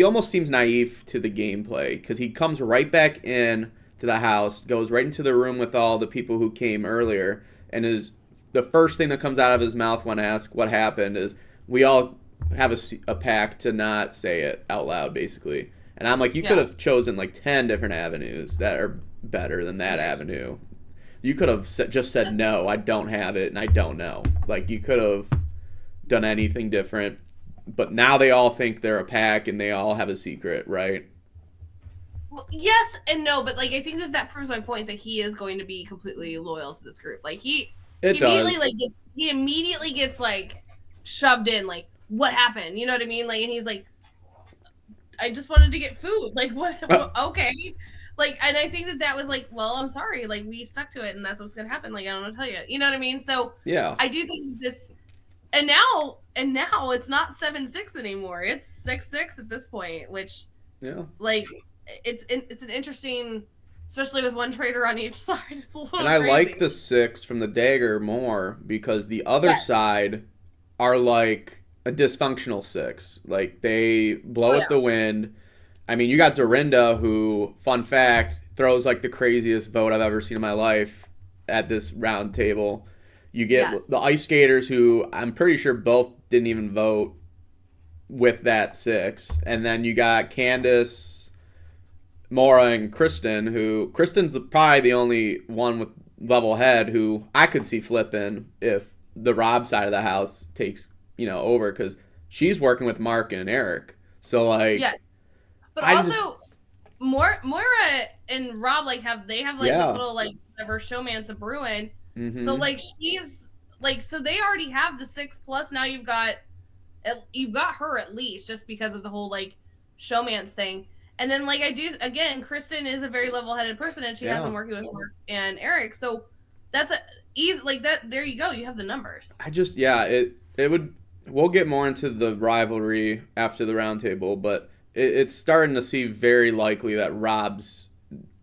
almost seems naive to the gameplay because he comes right back in to the house, goes right into the room with all the people who came earlier, and is the first thing that comes out of his mouth when asked what happened is we all have a pact to not say it out loud, basically. And I'm like, you could have chosen like 10 different avenues that are better than that avenue. You could have just said no, I don't have it, and I don't know. Like you could have done anything different, but now they all think they're a pack and they all have a secret, right? Well, yes and no, but like I think that proves my point that he is going to be completely loyal to this group. Like he immediately gets like shoved in. Like what happened? You know what I mean? Like and he's like, I just wanted to get food. Like what? Okay. Like and I think that was like, well, I'm sorry. Like we stuck to it, and that's what's gonna happen. Like I don't want to tell you. You know what I mean? So yeah, I do think this. And now it's not 7-6 anymore. It's 6-6 at this point, which like it's an interesting, especially with one traitor on each side. It's a little. And I like the 6 from the Dagger more because the other side are like a dysfunctional six. Like they Oh blow at yeah. the wind. I mean, you got Dorinda, who, fun fact, throws like the craziest vote I've ever seen in my life at this round table. You get Yes. the ice skaters, who I'm pretty sure both didn't even vote with that six, and then you got Candace, Mora, and Kristin. Who Kristin's probably the only one with level head who I could see flipping if the Rob side of the house takes over, because she's working with Mark and Eric. So like, Yes. But I just also, Moira and Rob have like this yeah. little like whatever showmance of Bruin. So Mm-hmm. like she's like so they already have the 6+. Now you've got her at least just because of the whole like showmance thing. And then like I do again, Kristin is a very level-headed person and she has Yeah. been working with Mark and Eric. So that's a easy like that. There you go. You have the numbers. I just yeah, it would. We'll get more into the rivalry after the roundtable, but it's starting to see very likely that Rob's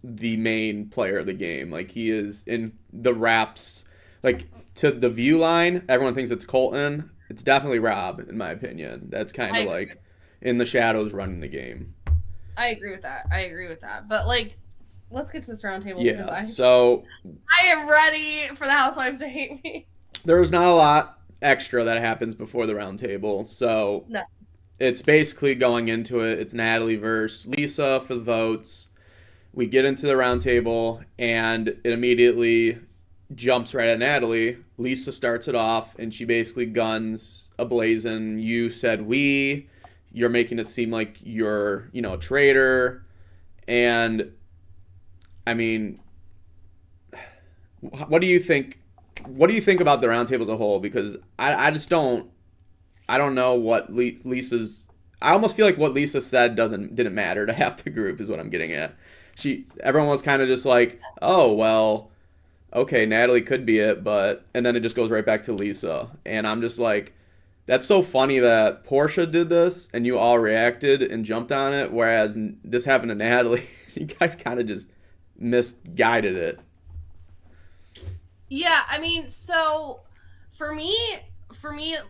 the main player of the game. Like he is in the raps. Like to the view line, everyone thinks it's Colton. It's definitely Rob, in my opinion. That's kind I of agree. like in the shadows running the game. I agree with that. I agree with that. But like, let's get to this roundtable because Yeah. So I am ready for the housewives to hate me. there's not a lot extra that happens before the roundtable. So No. it's basically going into it. It's Natalie versus Lisa for the votes. We get into the roundtable, and it immediately jumps right at Natalie. Lisa starts it off, and she basically guns a blazing. You said we. You're making it seem like you're, a traitor. And, I mean, what do you think? What do you think about the roundtable as a whole? Because I just don't. I don't know what Lisa's. I almost feel like what Lisa said didn't matter to half the group is what I'm getting at. Everyone was kind of just like, oh well, okay, Natalie could be it, but and then it just goes right back to Lisa, and I'm just like, that's so funny that Portia did this and you all reacted and jumped on it, whereas this happened to Natalie. You guys kind of just misguided it. Yeah, I mean, so for me,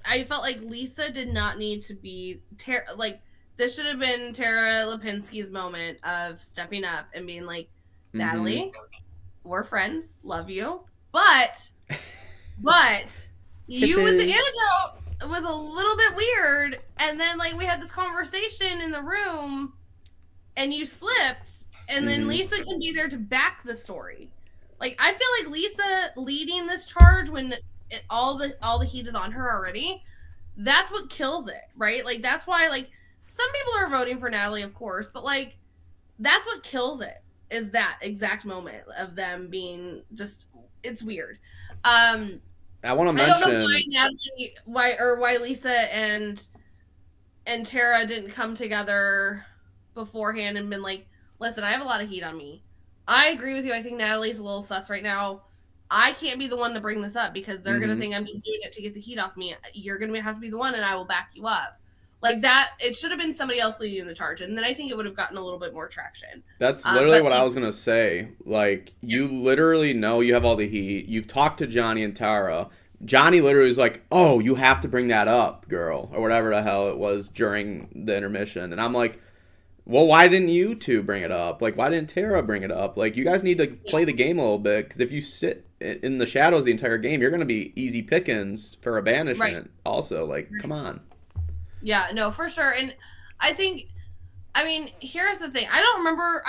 I felt like Lisa did not need to be like this should have been Tara Lipinski's moment of stepping up and being like, Mm-hmm. Natalie, we're friends, love you, but you with the Kisses. antidote was a little bit weird, and then like we had this conversation in the room, and you slipped, and then Mm-hmm. Lisa can be there to back the story. Like I feel like Lisa leading this charge when all the heat is on her already. That's what kills it, right? Like that's why like some people are voting for Natalie, of course, but like that's what kills it is that exact moment of them being just it's weird. I want to I don't know why mention. Natalie why Lisa and Tara didn't come together beforehand and been like, listen, I have a lot of heat on me. I agree with you. I think Natalie's a little sus right now. I can't be the one to bring this up because they're gonna Mm-hmm. think I'm just doing it to get the heat off me. You're gonna have to be the one, and I will back you up. Like that, it should have been somebody else leading the charge, and then I think it would have gotten a little bit more traction. That's literally But what I like, was gonna say. Like, you literally know you have all the heat. You've talked to Johnny and Tara. Johnny literally was like, "Oh, you have to bring that up, girl," or whatever the hell it was during the intermission. And I'm like, "Well, why didn't you two bring it up? Like, why didn't Tara bring it up? Like, you guys need to yeah, play the game a little bit. Because if you sit in the shadows the entire game, you're gonna be easy pickings for a right, banishment. Also, like, come right, on." yeah, no, for sure. And I think I mean, here's the thing. I don't remember.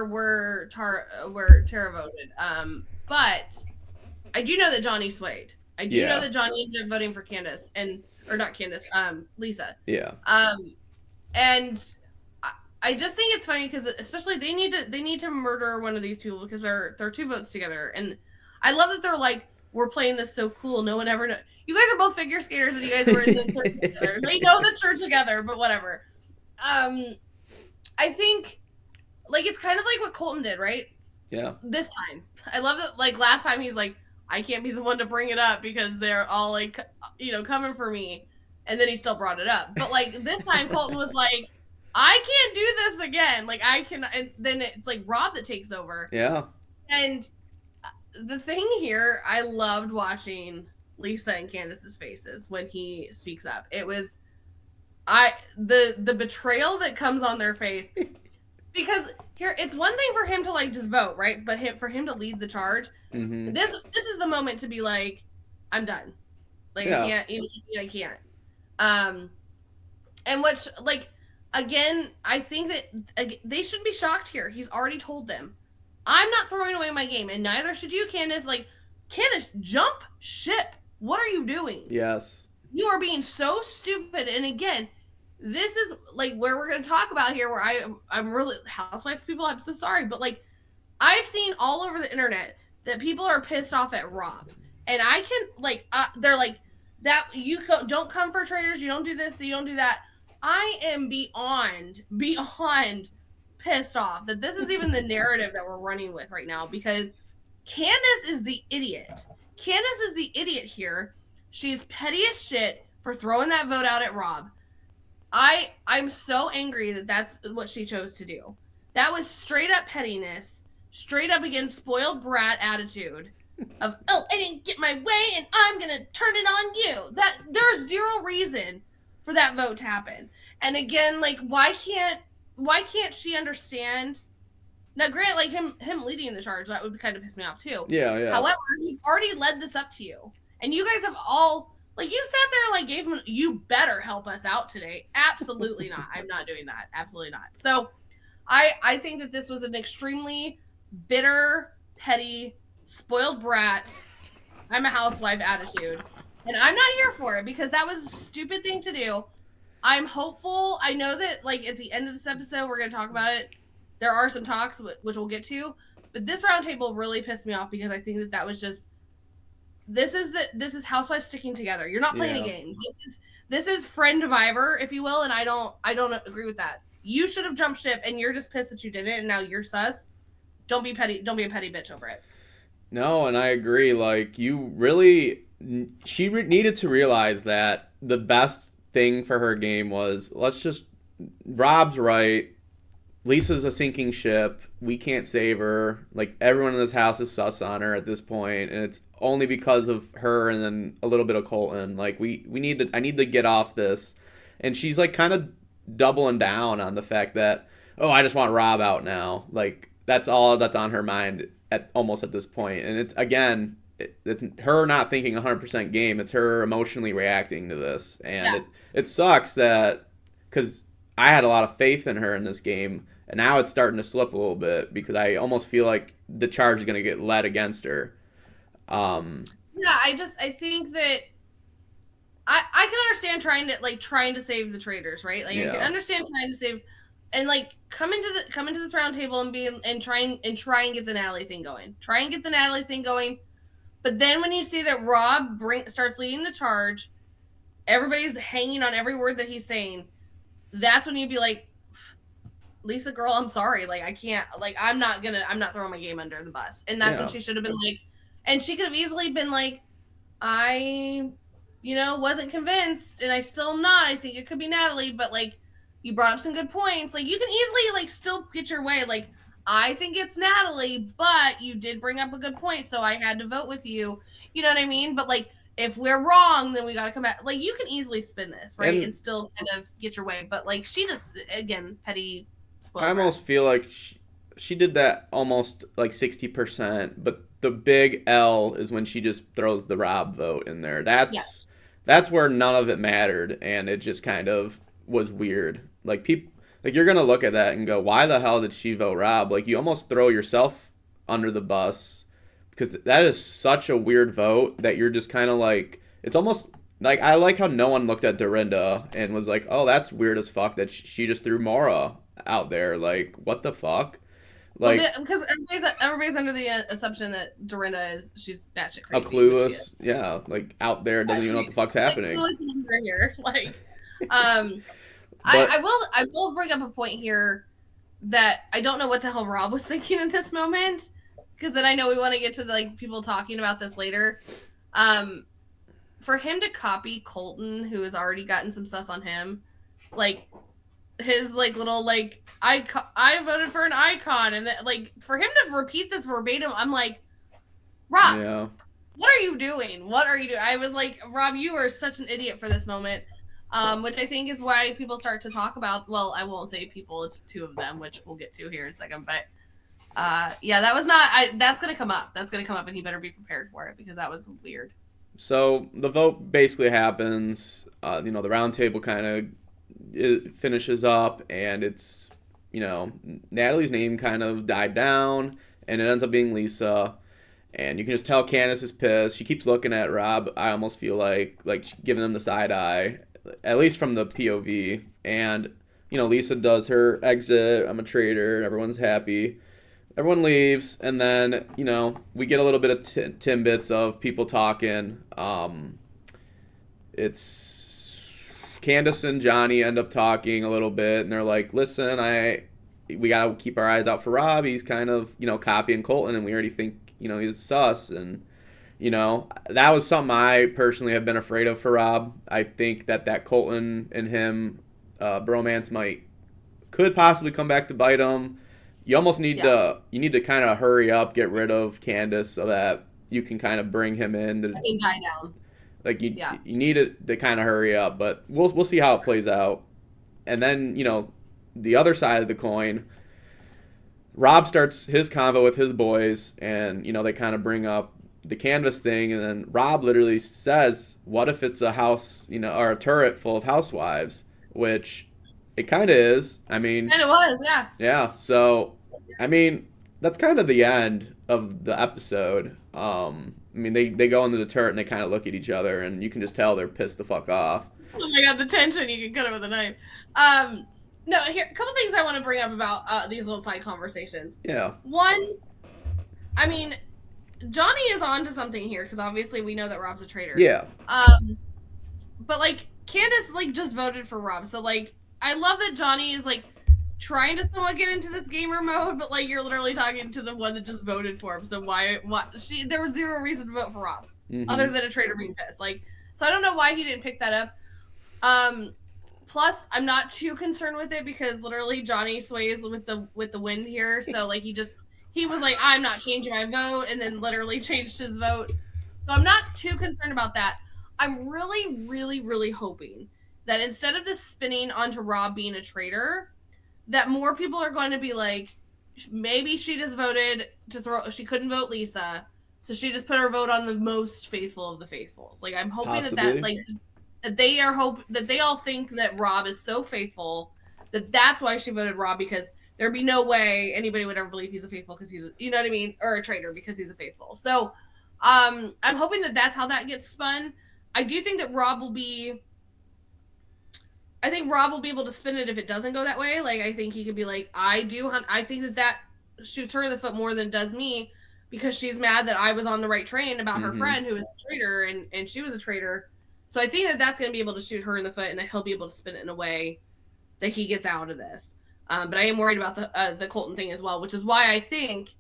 Where Tara voted. But I do know that Johnny swayed. I do know Yeah, that Johnny ended up voting for Candace or not Candace. Lisa. yeah, Um, and I just think it's funny because especially they need to murder one of these people because they're two votes together, and I love that they're like we're playing this so cool. No one ever know. You guys are both figure skaters, and you guys were in the church together. They know the church together, but whatever. Um, I think like it's kind of like what Colton did, right? yeah. This time. I love that like last time he's like, I can't be the one to bring it up because they're all like coming for me. And then he still brought it up. But like this time Colton was like, I can't do this again. Like I can and then it's like Rob that takes over. Yeah. And the thing here, I loved watching Lisa and Candace's faces when he speaks up. It was the betrayal that comes on their face, because here it's one thing for him to like just vote, right? But for him to lead the charge, Mm-hmm. this is the moment to be like, I'm done. Like Yeah. I can't even, I can't. Um, and which like again, I think that they shouldn't be shocked here. He's already told them, I'm not throwing away my game, and neither should you, Candace. Like, Candace, jump ship. What are you doing? Yes. You are being so stupid. And again, this is like where we're going to talk about here, where I'm really housewife people. I'm so sorry, but like I've seen all over the internet that people are pissed off at Rob, and I can like they're like that don't come for traitors. You don't do this. You don't do that. I am beyond pissed off that this is even the narrative that we're running with right now, because Candace is the idiot. Candace is the idiot here. She's petty as shit for throwing that vote out at Rob. I'm so angry that that's what she chose to do. That was straight up pettiness, straight up against spoiled brat attitude of, oh, I didn't get my way and I'm gonna turn it on you. That there's zero reason for that vote to happen. And again, like why can't she understand? Now, grant, like him leading the charge, that would kind of piss me off too. Yeah, yeah. However, he's already led this up to you, and you guys have all like you sat there and like gave him. You better help us out today. Absolutely not. I'm not doing that. Absolutely not. So, I think that this was an extremely bitter, petty, spoiled brat. I'm a housewife attitude, and I'm not here for it because that was a stupid thing to do. I'm hopeful. I know that like at the end of this episode, we're gonna talk about it. There are some talks which we'll get to, but this roundtable really pissed me off because I think that was just this is housewives sticking together. You're not playing a game. This is friend-viver, if you will, and I don't agree with that. You should have jumped ship, and you're just pissed that you did it, and now you're sus. Don't be petty. Don't be a petty bitch over it. No, and I agree. Like, you really, needed to realize that the best thing for her game was let's just, Rob's right. Lisa's a sinking ship. We can't save her. Like, everyone in this house is sus on her at this point, and it's only because of her and then a little bit of Colton. Like, I need to get off this. And she's like kind of doubling down on the fact that, oh, I just want Rob out now. Like, that's all that's on her mind at this point. And it's again, it's her not thinking 100% game. It's her emotionally reacting to this, and it sucks that because I had a lot of faith in her in this game, and now it's starting to slip a little bit because I almost feel like the charge is going to get led against her. Yeah, I think that I can understand trying to save the traitors, right? Like I can understand trying to save and like come into this round table and try and get the Natalie thing going. Try and get the Natalie thing going. But then when you see that Rob starts leading the charge, everybody's hanging on every word that he's saying. That's when you'd be like, Lisa, girl, I'm sorry. Like I can't. Like I'm not throwing my game under the bus. And that's when she should have been like, and she could have easily been like, I, wasn't convinced, and I still am not. I think it could be Natalie, but like, you brought up some good points. Like you can easily like still get your way. Like I think it's Natalie, but you did bring up a good point, so I had to vote with you. You know what I mean? But like, if we're wrong, then we got to come back. Like you can easily spin this, right, and still kind of get your way. But like, she just again petty. I almost feel like she did that almost like 60%, but the big L is when she just throws the Rob vote in there. That's where none of it mattered, and it just kind of was weird. Like people, like you're gonna look at that and go, why the hell did she vote Rob? Like you almost throw yourself under the bus because that is such a weird vote that you're just kind of like, it's almost like, I like how no one looked at Dorinda and was like, oh, that's weird as fuck that she just threw Maura out there. Like, what the fuck? Like, because everybody's under the assumption that Dorinda she's batshit crazy. A clueless, like out there, doesn't even know what the fuck's happening. Clueless number here, like, I will bring up a point here that I don't know what the hell Rob was thinking in this moment, because then I know we want to get to like people talking about this later. For him to copy Colton, who has already gotten some sus on him, like his like little like I voted for an icon, and that like for him to repeat this verbatim, I'm like, Rob, what are you doing? What are you doing? I was like, Rob, you are such an idiot for this moment. Which I think is why people start to talk about. Well, I won't say people; it's two of them, which we'll get to here in a second. But yeah, that was not. That's gonna come up. That's gonna come up, and he better be prepared for it because that was weird. So the vote basically happens. The round table kind of finishes up, and it's Natalie's name kind of died down, and it ends up being Lisa. And you can just tell Candace is pissed. She keeps looking at Rob. I almost feel like giving him the side eye, at least from the POV. And Lisa does her exit. I'm a traitor. Everyone's happy. Everyone leaves, and then we get a little bit of timbits of people talking. It's Candace and Johnny end up talking a little bit, and they're like, "Listen, we gotta keep our eyes out for Rob. He's kind of copying Colton, and we already think he's sus." And that was something I personally have been afraid of for Rob. I think that Colton and him bromance could possibly come back to bite him. You almost need to kind of hurry up, get rid of Candace so that you can kind of bring him in. He can die down. Like you need it to kind of hurry up, but we'll see how it plays out. And then the other side of the coin, Rob starts his convo with his boys, and they kind of bring up the canvas thing, and then Rob literally says, "What if it's a house, or a turret full of housewives?" Which it kind of is. I mean, and it was, yeah. Yeah. So, I mean, that's kind of the end of the episode. I mean, they go into the turret and they kind of look at each other, and you can just tell they're pissed the fuck off. Oh my god, the tension! You can cut it with a knife. No, here a couple things I want to bring up about these little side conversations. Yeah. One, I mean, Johnny is on to something here because obviously we know that Rob's a traitor. Yeah. But like Candace just voted for Rob, so like I love that Johnny is like trying to somewhat get into this gamer mode, but like you're literally talking to the one that just voted for him. So why there was zero reason to vote for Rob other than a traitor being pissed. Like, so I don't know why he didn't pick that up. Plus, I'm not too concerned with it because literally Johnny sways with the wind here. So like he was like, I'm not changing my vote, and then literally changed his vote. So I'm not too concerned about that. I'm really, really, really hoping that instead of this spinning onto Rob being a traitor, that more people are going to be like, maybe she just voted she couldn't vote Lisa, so she just put her vote on the most faithful of the faithfuls. Like I'm hoping that they all think that Rob is so faithful that's why she voted Rob, because there'd be no way anybody would ever believe he's a faithful because he's you know what I mean, or a traitor because he's a faithful. So I'm hoping that that's how that gets spun. I do think that Rob will be able to spin it if it doesn't go that way. Like, I think he could be like, I think that shoots her in the foot more than it does me because she's mad that I was on the right train about her friend who was a traitor and she was a traitor. So I think that that's going to be able to shoot her in the foot and that he'll be able to spin it in a way that he gets out of this. But I am worried about the Colton thing as well, which is why I think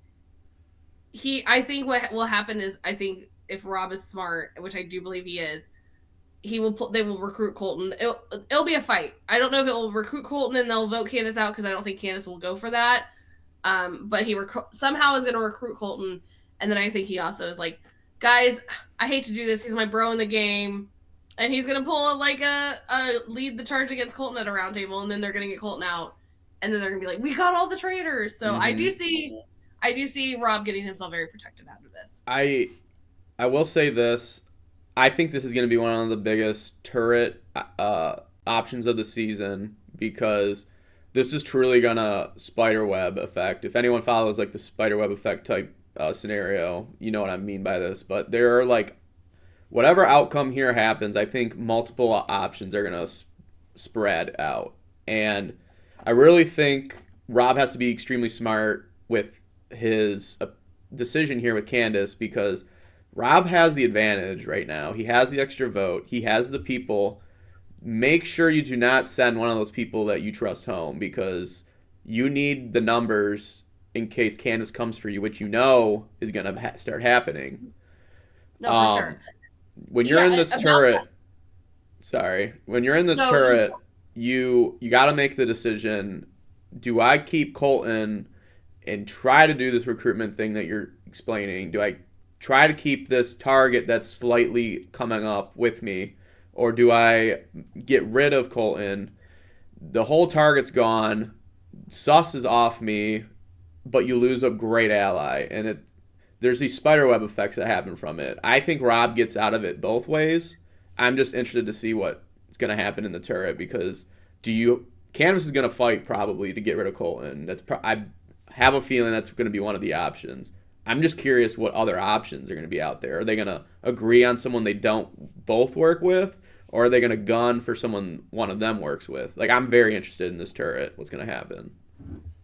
what will happen is I think if Rob is smart, which I do believe he is, they will recruit Colton. It'll be a fight. I don't know if it will recruit Colton and they'll vote Candace out because I don't think Candace will go for that. But he somehow is going to recruit Colton, and then I think he also is like, guys, I hate to do this. He's my bro in the game, and he's going to pull a lead the charge against Colton at a round table, and then they're going to get Colton out, and then they're going to be like, we got all the traitors. So I do see Rob getting himself very protected out of this. I will say this. I think this is going to be one of the biggest turret options of the season because this is truly going to spiderweb effect. If anyone follows like the spiderweb effect type scenario, you know what I mean by this. But there are like, whatever outcome here happens, I think multiple options are going to spread out. And I really think Rob has to be extremely smart with his decision here with Candace because Rob has the advantage right now. He has the extra vote. He has the people. Make sure you do not send one of those people that you trust home because you need the numbers in case Candace comes for you, which you know is going to start happening. No, for sure. When you're in this turret, turret, you got to make the decision, do I keep Colton and try to do this recruitment thing that you're explaining? Do I try to keep this target that's slightly coming up with me, or do I get rid of Colton? The whole target's gone, Sus is off me, but you lose a great ally, and there's these spiderweb effects that happen from it. I think Rob gets out of it both ways. I'm just interested to see what's going to happen in the turret, because Canvas is going to fight probably to get rid of Colton. I have a feeling that's going to be one of the options. I'm just curious what other options are going to be out there. Are they going to agree on someone they don't both work with, or are they going to gun for someone one of them works with? Like, I'm very interested in this turret. What's going to happen?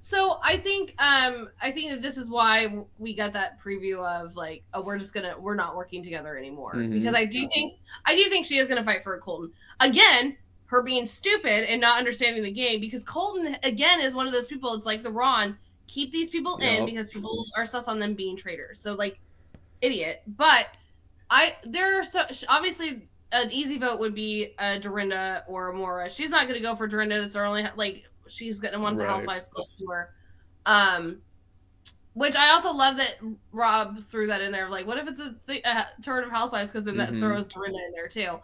So I think that this is why we got that preview of like, oh, we're not working together anymore, because I do think she is gonna fight for a Colton again. Her being stupid and not understanding the game, because Colton again is one of those people. It's like the Ron, keep these people in because people are sus on them being traitors. So like, idiot. But obviously an easy vote would be Dorinda or Mora. She's not gonna go for Dorinda. That's her only like. She's going to want the housewives close to her. Which I also love that Rob threw that in there. Like, what if it's a turret of housewives? Because then that throws Dorinda in there too.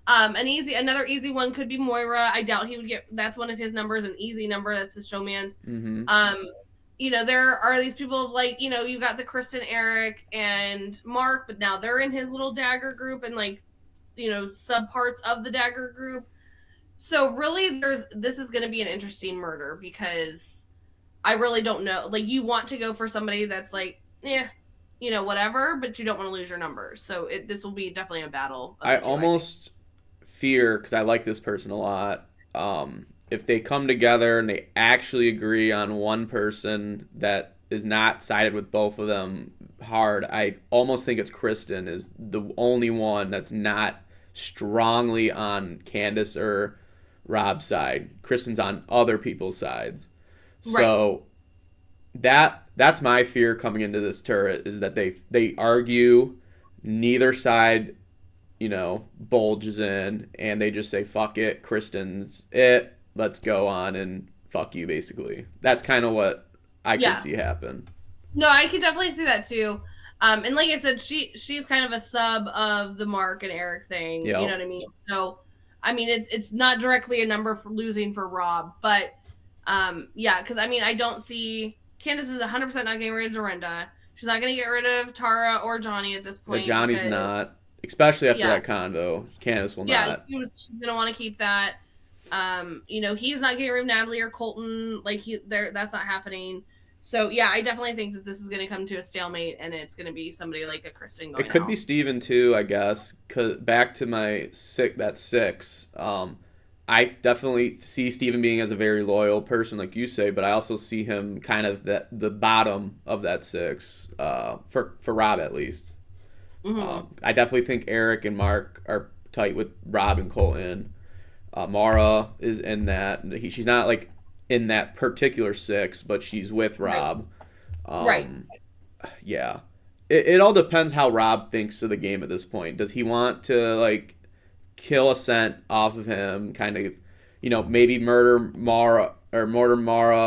Another easy one could be Moira. I doubt he would get. That's one of his numbers, an easy number. That's his showman's. There are these people like you got the Kristin, Eric, and Mark, but now they're in his little Dagger group and like subparts of the Dagger group. So really, this is going to be an interesting murder, because I really don't know. Like, you want to go for somebody that's like, whatever, but you don't want to lose your numbers. So this will be definitely a battle. I almost fear, because I like this person a lot, if they come together and they actually agree on one person that is not sided with both of them hard, I almost think it's Kristin is the only one that's not strongly on Candace or Rob's side. Kristen's on other people's sides. So that's my fear coming into this turret, is that they argue, neither side bulges in, and they just say fuck it, Kristen's it, let's go on, and fuck you, basically. That's kind of what I could see happen. No, I could definitely see that too. And like I said, she's kind of a sub of the Mark and Eric thing. You know what I mean? So I mean, it's not directly a number for losing for Rob, but because I don't see Candace is 100% not getting rid of Dorinda. She's not going to get rid of Tara or Johnny at this point. But Johnny's not, especially after that convo. Candace will not. Yeah, she's going to want to keep that. He's not getting rid of Natalie or Colton. Like that's not happening. So yeah, I definitely think that this is going to come to a stalemate, and it's going to be somebody like a Kristin going. It could be Steven too, I guess. Cause back to my six. I definitely see Steven being as a very loyal person, like you say, but I also see him kind of the bottom of that six, for Rob at least. I definitely think Eric and Mark are tight with Rob and Colton. Mara is in that. She's not like in that particular six, but she's with Rob. Yeah. It all depends how Rob thinks of the game at this point. Does he want to like kill a scent off of him, kind of, maybe murder Mara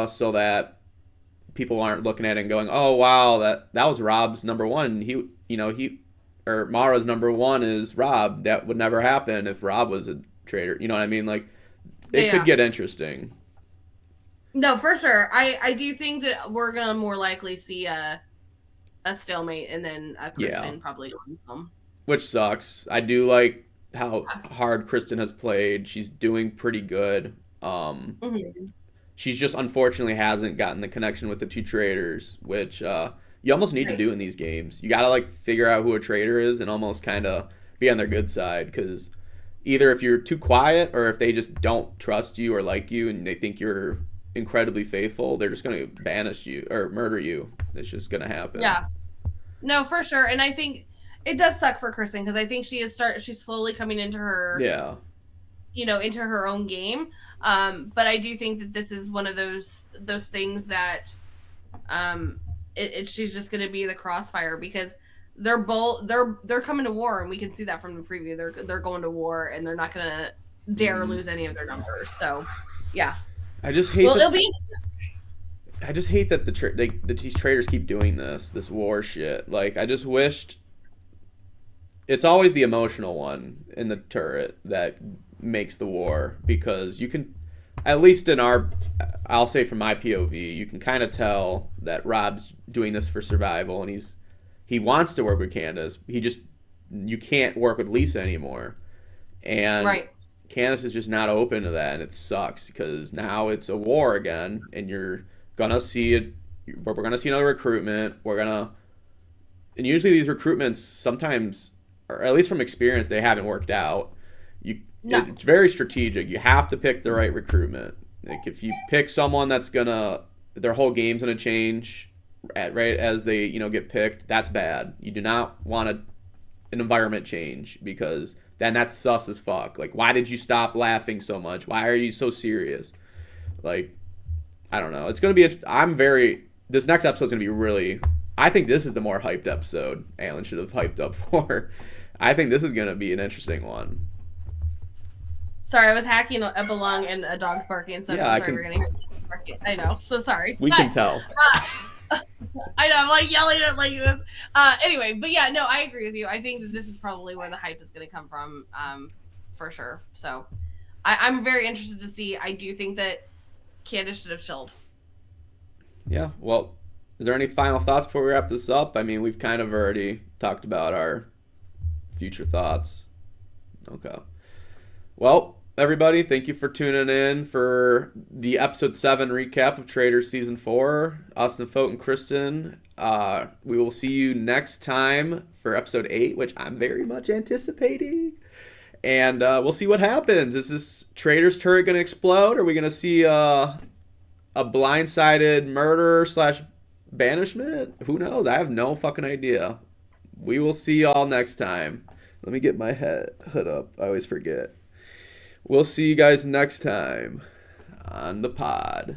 so that people aren't looking at it and going, oh wow, that was Rob's number one. Or Mara's number one is Rob. That would never happen if Rob was a traitor. You know what I mean? Like, it could get interesting. No, for sure. I do think that we're gonna more likely see a stalemate, and then Kristin probably going home. Which sucks. I do like how hard Kristin has played. She's doing pretty good. She's just unfortunately hasn't gotten the connection with the two traitors, which you almost need to do in these games. You gotta like figure out who a traitor is and almost kind of be on their good side, because either if you're too quiet or if they just don't trust you or like you and they think you're incredibly faithful, they're just going to banish you or murder you. It's just going to happen. Yeah. No, for sure. And I think it does suck for Kristin, because I think she's slowly coming into her, into her own game. But I do think that this is one of those things that she's just going to be the crossfire, because they're coming to war, and we can see that from the preview. They're going to war, and they're not going to dare lose any of their numbers. So, yeah. I just hate. I just hate that these traitors keep doing this war shit. Like, I just wished it's always the emotional one in the turret that makes the war, because you can, at least in our, I'll say from my POV, you can kind of tell that Rob's doing this for survival, and he wants to work with Candace. He just, you can't work with Lisa anymore, and Right. Candace is just not open to that, and it sucks because now it's a war again, and you're gonna see it. We're gonna see another recruitment. We're gonna, and usually these recruitments sometimes, or at least from experience, they haven't worked out. No. It's very strategic. You have to pick the right recruitment. Like if you pick someone that's gonna, their whole game's gonna change right as they get picked. That's bad. You do not want an environment change, because then that's sus as fuck. Like, why did you stop laughing so much? Why are you so serious? Like, I don't know. It's gonna be. I'm very. This next episode's gonna be really. I think this is the more hyped episode Alan should have hyped up for. I think this is gonna be an interesting one. Sorry, I was hacking a lung and a dog's barking, so Yeah, I'm sorry we're gonna hear barking. I know, so sorry. We can tell. I know, I'm like yelling at like this. Anyway, but yeah, no, I agree with you. I think that this is probably where the hype is going to come from, for sure. So I'm very interested to see. I do think that Candace should have chilled. Yeah. Well, is there any final thoughts before we wrap this up? I mean, we've kind of already talked about our future thoughts. Okay. Well, everybody, thank you for tuning in for the episode 7 recap of Traitors season 4. Us and Foate and Kristin. We will see you next time for episode 8, which I'm very much anticipating. And we'll see what happens. Is this Traitors turret going to explode? Are we going to see a blindsided murder / banishment? Who knows? I have no fucking idea. We will see y'all next time. Let me get my hood up. I always forget. We'll see you guys next time on the pod.